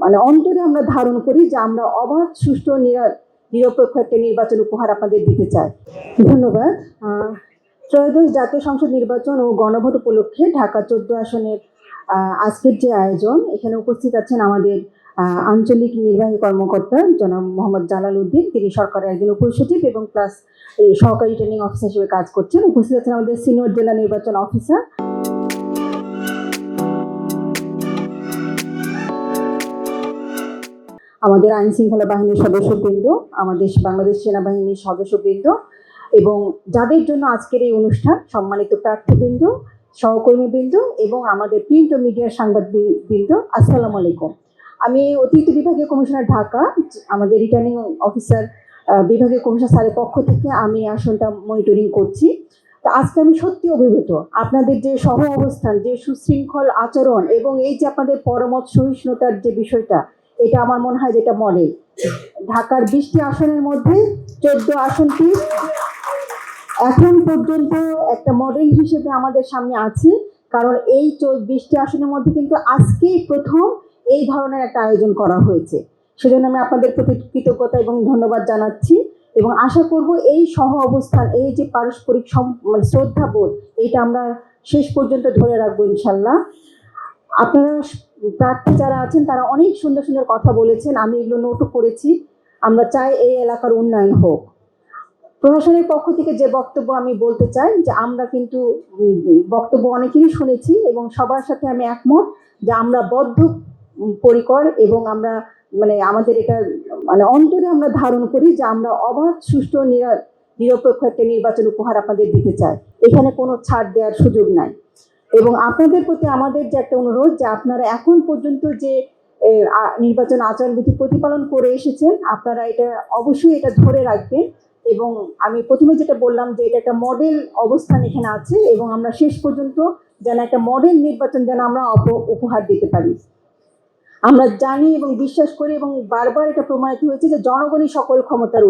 মানে অন্তরে আমরা ধারণ করি যে আমরা অবাধ সুষ্ঠু নিরপেক্ষ একটা নির্বাচন উপহার আপনাদের দিতে চাই। ধন্যবাদ। ত্রয়োদশ জাতীয় সংসদ নির্বাচন ও গণভোট উপলক্ষে ঢাকা 14 আসনের আজকের যে আয়োজন, এখানে উপস্থিত আছেন আমাদের আঞ্চলিক নির্বাহী কর্মকর্তা জনাব মোহাম্মদ জালাল উদ্দিন। তিনি সরকারের একজন উপসচিব এবং প্লাস সহকারী রিটার্নিং অফিসার হিসেবে কাজ করছেন। উপস্থিত আছেন আমাদের সিনিয়র জেলা নির্বাচন অফিসার, আমাদের আইন শৃঙ্খলা বাহিনীর সদস্যবৃন্দ, আমাদের বাংলাদেশ সেনাবাহিনীর সদস্যবৃন্দ এবং যাদের জন্য আজকের এই অনুষ্ঠান, সম্মানিত প্রার্থীবৃন্দ, সহকর্মীবৃন্দ এবং আমাদের প্রিন্ট ও মিডিয়ার সাংবাদিকবৃন্দ, আসসালামু আলাইকুম। আমি অতিরিক্ত বিভাগীয় কমিশনার ঢাকা, আমাদের রিটার্নিং অফিসার বিভাগীয় কমিশনার স্যারের পক্ষ থেকে আমি আসনটা মনিটরিং করছি। তো আজকে আমি সত্যি অভিভূত। আপনাদের যে সহ অবস্থান, যে সুশৃঙ্খল আচরণ এবং এই যে আপনাদের পরমত সহিষ্ণুতার যে বিষয়টা, এটা আমার মনে হয় যেটা মডেল। ঢাকার 20টি আসনের মধ্যে 14 আসনটি এখন পর্যন্ত একটা মডেল হিসেবে আমাদের সামনে আছে, কারণ এই 20টি আসনের মধ্যে কিন্তু আজকেই প্রথম এই ধরনের একটা আয়োজন করা হয়েছে। সেজন্য আমি আপনাদের প্রতি কৃতজ্ঞতা এবং ধন্যবাদ জানাচ্ছি এবং আশা করব এই সহ অবস্থান, এই যে পারস্পরিক শ্রদ্ধাবোধ, এইটা আমরা শেষ পর্যন্ত ধরে রাখবো ইনশাল্লাহ। আপনারা প্রার্থী যারা আছেন তারা অনেক সুন্দর সুন্দর কথা বলেছেন, আমি এগুলো নোটও করেছি। আমরা চাই এই এলাকার উন্নয়ন হোক। প্রশাসনের পক্ষ থেকে যে বক্তব্য আমি বলতে চাই যে আমরা কিন্তু বক্তব্য অনেকেরই শুনেছি এবং সবার সাথে আমি একমত যে আমরা বদ্ধপরিকর এবং আমরা আমাদের এটা অন্তরে আমরা ধারণ করি যে আমরা অবাধ সুষ্ঠু নিরপেক্ষ একটা নির্বাচন উপহার আপনাদের দিতে চাই। এখানে কোনো ছাড় দেওয়ার সুযোগ নাই। এবং আপনাদের প্রতি আমাদের যে একটা অনুরোধ যে আপনারা এখন পর্যন্ত যে নির্বাচন আচরণবিধি প্রতিপালন করে এসেছেন, আপনারা এটা অবশ্যই এটা ধরে রাখবেন। এবং আমি প্রথমে যেটা বললাম যে এটা একটা মডেল অবস্থান এখানে আছে এবং আমরা শেষ পর্যন্ত যেন একটা মডেল নির্বাচন যেন আমরা উপহার দিতে পারি। আমরা জানি এবং বিশ্বাস করি এবং বারবার এটা প্রমাণিত হয়েছে যে জনগণই সকল ক্ষমতার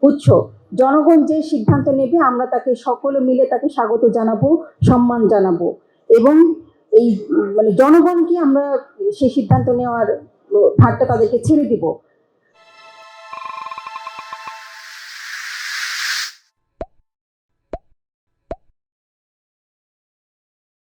উৎস। জনগণ যে সিদ্ধান্ত নেবে আমরা তাকে সকলে মিলে তাকে স্বাগত জানাবো, সম্মান জানাবো এবং এই জনগণকে আমরা সেই সিদ্ধান্ত নেওয়ার ভারটা তাদেরকে ছেড়ে দিব।